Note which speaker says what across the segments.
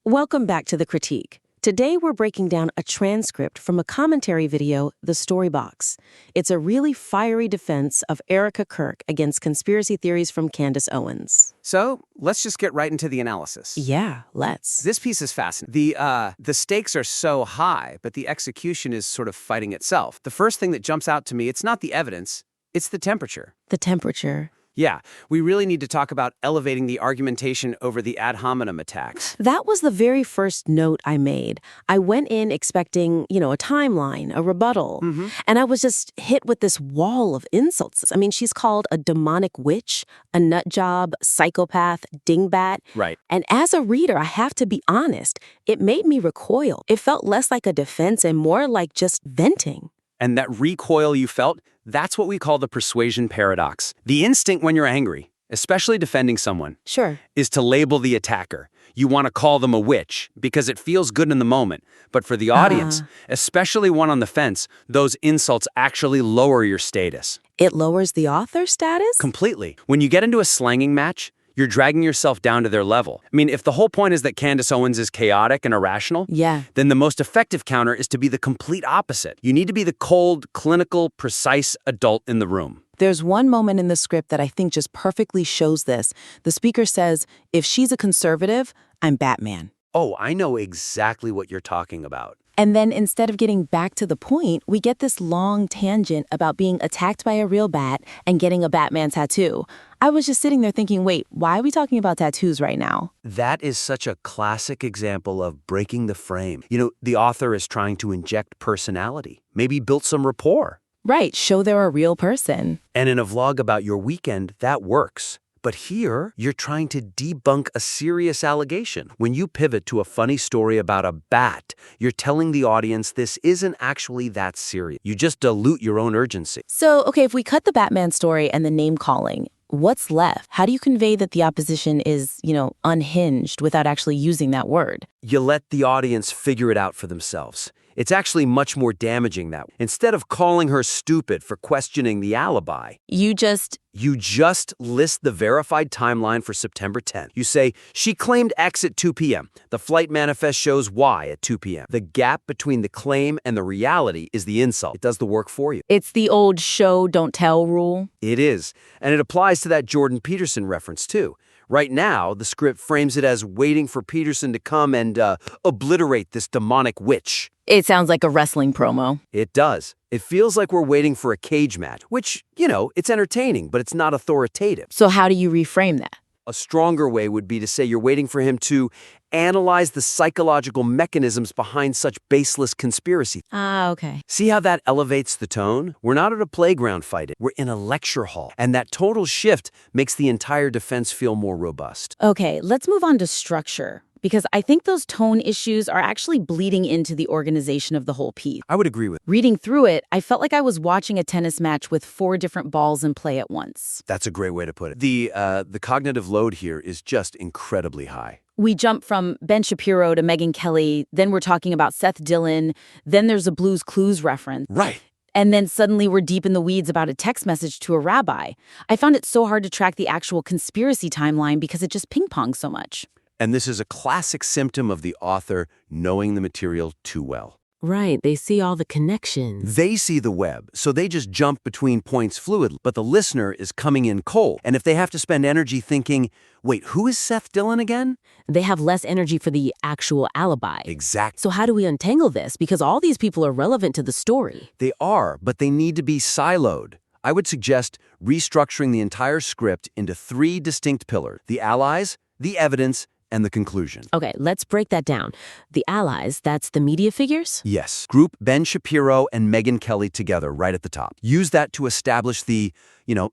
Speaker 1: Welcome back to The Critique. Today we're breaking down a transcript from a commentary video, The Story Box. It's a really fiery defense of Erika Kirk against conspiracy theories from Candace Owens.
Speaker 2: So, let's just get right into the analysis.
Speaker 1: Yeah, let's.
Speaker 2: This piece is fascinating. The stakes are so high, but the execution is sort of fighting itself. The first thing that jumps out to me, it's not the evidence, it's the temperature.
Speaker 1: The temperature.
Speaker 2: Yeah, we really need to talk about elevating the argumentation over the ad hominem attacks.
Speaker 1: That was the very first note I made. I went in expecting, a timeline, a rebuttal. And I was just hit with this wall of insults. I mean, she's called a demonic witch, a nut job, psychopath, dingbat.
Speaker 2: Right.
Speaker 1: And as a reader, I have to be honest, it made me recoil. It felt less like a defense and more like just venting.
Speaker 2: And that recoil you felt, that's what we call the persuasion paradox. The instinct when you're angry, especially defending someone,
Speaker 1: Sure.
Speaker 2: is to label the attacker. You want to call them a witch because it feels good in the moment. But for the audience, especially one on the fence, those insults actually lower your status.
Speaker 1: It lowers the author's status?
Speaker 2: Completely. When you get into a slanging match, you're dragging yourself down to their level. I mean, if the whole point is that Candace Owens is chaotic and irrational, then the most effective counter is to be the complete opposite. You need to be the cold, clinical, precise adult in the room.
Speaker 3: There's one moment in the script that I think just perfectly shows this. The speaker says, if she's a conservative, I'm Batman.
Speaker 2: Oh, I know exactly what you're talking about.
Speaker 3: And then instead of getting back to the point, we get this long tangent about being attacked by a real bat and getting a Batman tattoo. I was just sitting there thinking, wait, why are we talking about tattoos right now?
Speaker 4: That is such a classic example of breaking the frame. The author is trying to inject personality, maybe build some rapport.
Speaker 3: Right, show they're a real person.
Speaker 4: And in a vlog about your weekend, that works. But here, you're trying to debunk a serious allegation. When you pivot to a funny story about a bat, you're telling the audience this isn't actually that serious. You just dilute your own urgency.
Speaker 3: So, okay, if we cut the Batman story and the name calling, what's left? How do you convey that the opposition is, unhinged without actually using that word?
Speaker 4: You let the audience figure it out for themselves. It's actually much more damaging that way. Instead of calling her stupid for questioning the alibi,
Speaker 3: You just
Speaker 4: list the verified timeline for September 10th. You say, she claimed X at 2 p.m. The flight manifest shows Y at 2 p.m. The gap between the claim and the reality is the insult. It does the work for you.
Speaker 3: It's the old show, don't tell rule.
Speaker 4: It is. And it applies to that Jordan Peterson reference, too. Right now, the script frames it as waiting for Peterson to come and obliterate this demonic witch.
Speaker 3: It sounds like a wrestling promo.
Speaker 4: It does. It feels like we're waiting for a cage match, which, it's entertaining, but it's not authoritative.
Speaker 3: So how do you reframe that?
Speaker 4: A stronger way would be to say you're waiting for him to analyze the psychological mechanisms behind such baseless conspiracy.
Speaker 3: Okay.
Speaker 4: See how that elevates the tone? We're not at a playground fight. We're in a lecture hall. And that total shift makes the entire defense feel more robust.
Speaker 3: Okay, let's move on to structure, because I think those tone issues are actually bleeding into the organization of the whole piece.
Speaker 4: I would agree with.
Speaker 3: Reading through it, I felt like I was watching a tennis match with 4 different balls in play at once.
Speaker 4: That's a great way to put it. The cognitive load here is just incredibly high.
Speaker 3: We jump from Ben Shapiro to Megyn Kelly, then we're talking about Seth Dillon, then there's a Blue's Clues reference.
Speaker 4: Right.
Speaker 3: And then suddenly we're deep in the weeds about a text message to a rabbi. I found it so hard to track the actual conspiracy timeline because it just ping-pongs so much.
Speaker 4: And this is a classic symptom of the author knowing the material too well.
Speaker 1: Right, they see all the connections.
Speaker 4: They see the web, so they just jump between points fluidly. But the listener is coming in cold. And if they have to spend energy thinking, wait, who is Seth Dillon again?
Speaker 1: They have less energy for the actual alibi.
Speaker 4: Exactly.
Speaker 1: So how do we untangle this? Because all these people are relevant to the story.
Speaker 4: They are, but they need to be siloed. I would suggest restructuring the entire script into 3 distinct pillars: the allies, the evidence, and the conclusion.
Speaker 1: Okay, let's break that down. The allies, that's the media figures?
Speaker 4: Yes. Group Ben Shapiro and Megyn Kelly together right at the top. Use that to establish the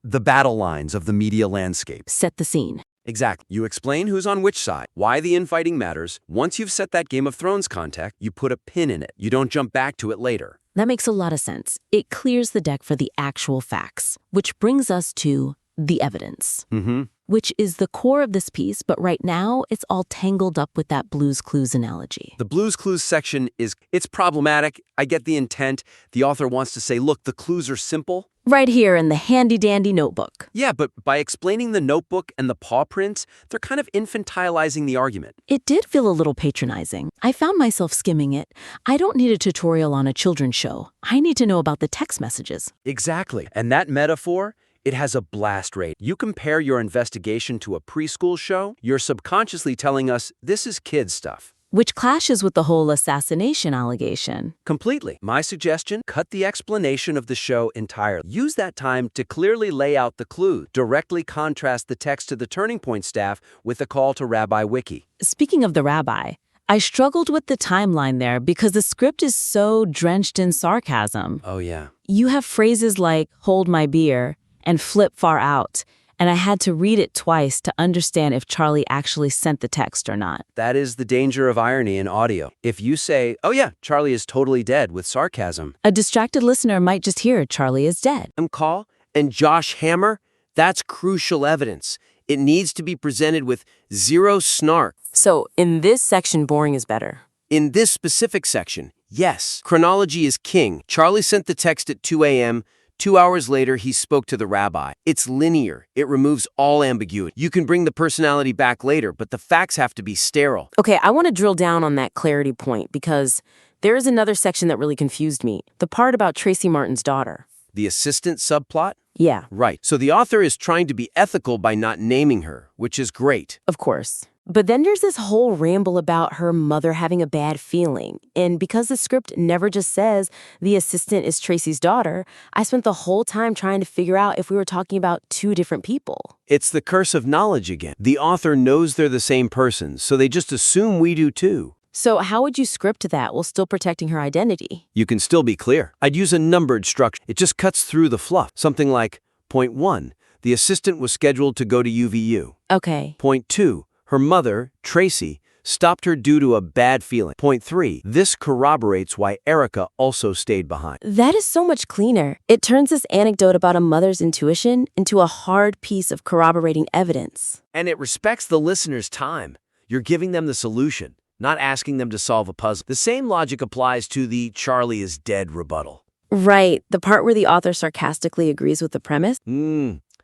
Speaker 4: battle lines of the media landscape.
Speaker 1: Set the scene.
Speaker 4: Exactly. You explain who's on which side, why the infighting matters. Once you've set that Game of Thrones context, you put a pin in it. You don't jump back to it later.
Speaker 1: That makes a lot of sense. It clears the deck for the actual facts, which brings us to the evidence. Which is the core of this piece, but right now it's all tangled up with that Blue's Clues analogy.
Speaker 4: The Blue's Clues section it's problematic. I get the intent. The author wants to say, look, the clues are simple.
Speaker 3: Right here in the handy-dandy notebook.
Speaker 2: Yeah, but by explaining the notebook and the paw prints, they're kind of infantilizing the argument.
Speaker 3: It did feel a little patronizing. I found myself skimming it. I don't need a tutorial on a children's show. I need to know about the text messages.
Speaker 2: Exactly. And that metaphor, it has a blast rate. You compare your investigation to a preschool show, you're subconsciously telling us this is kids' stuff.
Speaker 3: Which clashes with the whole assassination allegation.
Speaker 2: Completely. My suggestion, cut the explanation of the show entirely. Use that time to clearly lay out the clues. Directly contrast the text to the Turning Point staff with a call to Rabbi Wiki.
Speaker 3: Speaking of the rabbi, I struggled with the timeline there because the script is so drenched in sarcasm.
Speaker 2: Oh, yeah.
Speaker 3: You have phrases like, hold my beer, and flip far out. And I had to read it twice to understand if Charlie actually sent the text or not.
Speaker 2: That is the danger of irony in audio. If you say, oh yeah, Charlie is totally dead with sarcasm,
Speaker 3: a distracted listener might just hear Charlie is dead.
Speaker 5: Call and Josh Hammer, that's crucial evidence. It needs to be presented with zero snark.
Speaker 1: So in this section, boring is better.
Speaker 5: In this specific section, yes, chronology is king. Charlie sent the text at 2 a.m., 2 hours later, he spoke to the rabbi. It's linear. It removes all ambiguity. You can bring the personality back later, but the facts have to be sterile.
Speaker 1: Okay, I want to drill down on that clarity point because there is another section that really confused me. The part about Tracy Martin's daughter.
Speaker 5: The assistant subplot?
Speaker 1: Yeah.
Speaker 5: Right. So the author is trying to be ethical by not naming her, which is great.
Speaker 1: Of course. But then there's this whole ramble about her mother having a bad feeling. And because the script never just says the assistant is Tracy's daughter, I spent the whole time trying to figure out if we were talking about two different people.
Speaker 5: It's the curse of knowledge again. The author knows they're the same person, so they just assume we do too.
Speaker 1: So how would you script that while still protecting her identity?
Speaker 5: You can still be clear. I'd use a numbered structure. It just cuts through the fluff. Something like, point 1, the assistant was scheduled to go to UVU.
Speaker 1: Okay.
Speaker 5: Point 2, her mother, Tracy, stopped her due to a bad feeling. Point 3, this corroborates why Erika also stayed behind.
Speaker 1: That is so much cleaner. It turns this anecdote about a mother's intuition into a hard piece of corroborating evidence.
Speaker 5: And it respects the listener's time. You're giving them the solution, not asking them to solve a puzzle. The same logic applies to the Charlie is dead rebuttal.
Speaker 1: Right, the part where the author sarcastically agrees with the premise.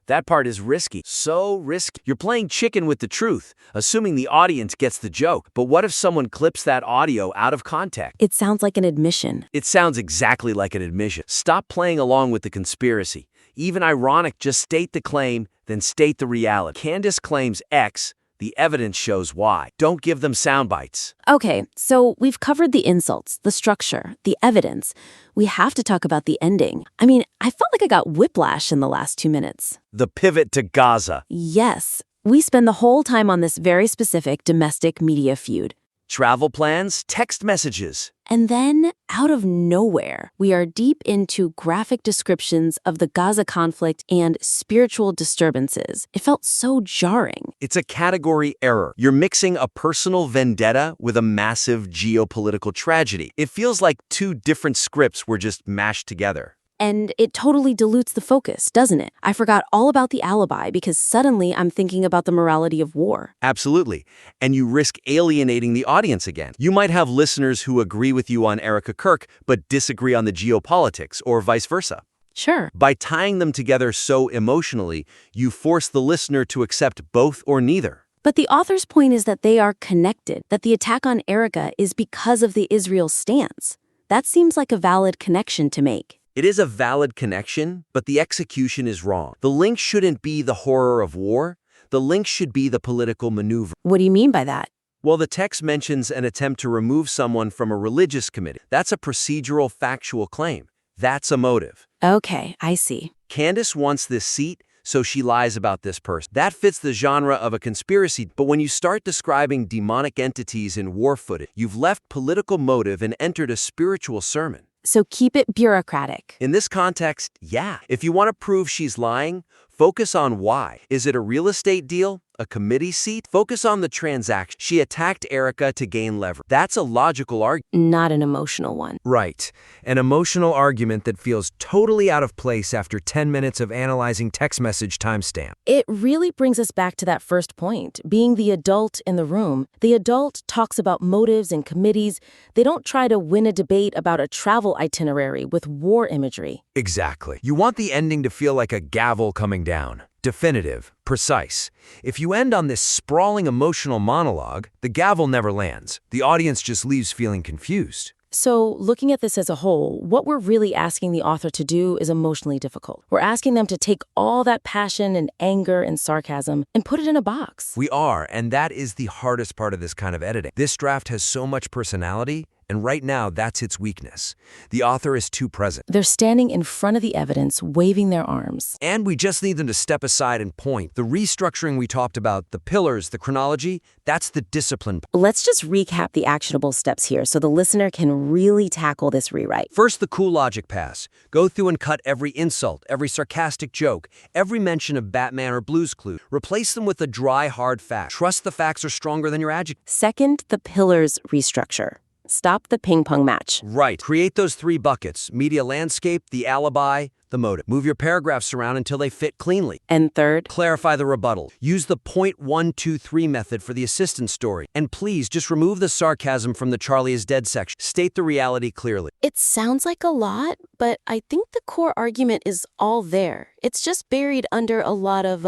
Speaker 5: That part is risky. So risky. You're playing chicken with the truth, assuming the audience gets the joke. But what if someone clips that audio out of context?
Speaker 1: It sounds like an admission.
Speaker 5: It sounds exactly like an admission. Stop playing along with the conspiracy. Even ironic, just state the claim, then state the reality. Candace claims X. The evidence shows Y. Don't give them sound bites.
Speaker 1: Okay, so we've covered the insults, the structure, the evidence. We have to talk about the ending. I mean, I felt like I got whiplash in the last 2 minutes.
Speaker 5: The pivot to Gaza.
Speaker 1: Yes, we spend the whole time on this very specific domestic media feud.
Speaker 5: Travel plans, text messages.
Speaker 1: And then, out of nowhere, we are deep into graphic descriptions of the Gaza conflict and spiritual disturbances. It felt so jarring.
Speaker 5: It's a category error. You're mixing a personal vendetta with a massive geopolitical tragedy. It feels like two different scripts were just mashed together.
Speaker 1: And it totally dilutes the focus, doesn't it? I forgot all about the alibi because suddenly I'm thinking about the morality of war.
Speaker 5: Absolutely. And you risk alienating the audience again. You might have listeners who agree with you on Erika Kirk but disagree on the geopolitics, or vice versa.
Speaker 1: Sure.
Speaker 5: By tying them together so emotionally, you force the listener to accept both or neither.
Speaker 1: But the author's point is that they are connected, that the attack on Erika is because of the Israel stance. That seems like a valid connection to make.
Speaker 5: It is a valid connection, but the execution is wrong. The link shouldn't be the horror of war. The link should be the political maneuver.
Speaker 1: What do you mean by that?
Speaker 5: Well, the text mentions an attempt to remove someone from a religious committee. That's a procedural, factual claim. That's a motive.
Speaker 1: Okay, I see.
Speaker 5: Candace wants this seat, so she lies about this person. That fits the genre of a conspiracy, but when you start describing demonic entities in war footage, you've left political motive and entered a spiritual sermon.
Speaker 1: So keep it bureaucratic.
Speaker 5: In this context, yeah. If you want to prove she's lying, focus on why. Is it a real estate deal? A committee seat? Focus on the transaction. She attacked Erika to gain leverage. That's a logical argument.
Speaker 1: Not an emotional one.
Speaker 4: Right. An emotional argument that feels totally out of place after 10 minutes of analyzing text message timestamp.
Speaker 3: It really brings us back to that first point, being the adult in the room. The adult talks about motives and committees. They don't try to win a debate about a travel itinerary with war imagery.
Speaker 4: Exactly. You want the ending to feel like a gavel coming down. Definitive, precise. If you end on this sprawling emotional monologue, the gavel never lands. The audience just leaves feeling confused.
Speaker 3: So, looking at this as a whole, what we're really asking the author to do is emotionally difficult. We're asking them to take all that passion and anger and sarcasm and put it in a box.
Speaker 4: We are, and that is the hardest part of this kind of editing. This draft has so much personality, and right now that's its weakness. The author is too present.
Speaker 3: They're standing in front of the evidence, waving their arms.
Speaker 4: And we just need them to step aside and point. The restructuring we talked about, the pillars, the chronology, that's the discipline.
Speaker 1: Let's just recap the actionable steps here so the listener can really tackle this rewrite.
Speaker 4: First, the cool logic pass. Go through and cut every insult, every sarcastic joke, every mention of Batman or Blue's Clues. Replace them with a dry, hard fact. Trust the facts are stronger than your adjectives.
Speaker 1: Second, the pillars restructure. Stop the ping-pong match.
Speaker 4: Right. Create those 3 buckets: media landscape, the alibi, the motive. Move your paragraphs around until they fit cleanly.
Speaker 1: And third,
Speaker 4: clarify the rebuttal. Use the point 1, 2, 3 method for the assistance story. And please, just remove the sarcasm from the Charlie is dead section. State the reality clearly.
Speaker 1: It sounds like a lot, but I think the core argument is all there. It's just buried under a lot of,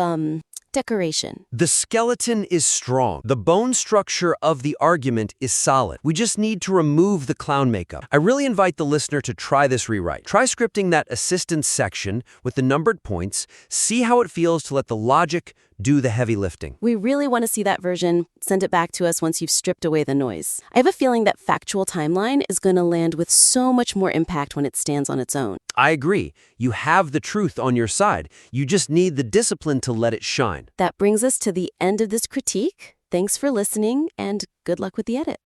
Speaker 1: decoration.
Speaker 4: The skeleton is strong. The bone structure of the argument is solid. We just need to remove the clown makeup. I really invite the listener to try this rewrite. Try scripting that assistance section with the numbered points. See how it feels to let the logic do the heavy lifting.
Speaker 1: We really want to see that version. Send it back to us once you've stripped away the noise. I have a feeling that factual timeline is going to land with so much more impact when it stands on its own.
Speaker 4: I agree. You have the truth on your side. You just need the discipline to let it shine.
Speaker 1: That brings us to the end of this critique. Thanks for listening, and good luck with the edit.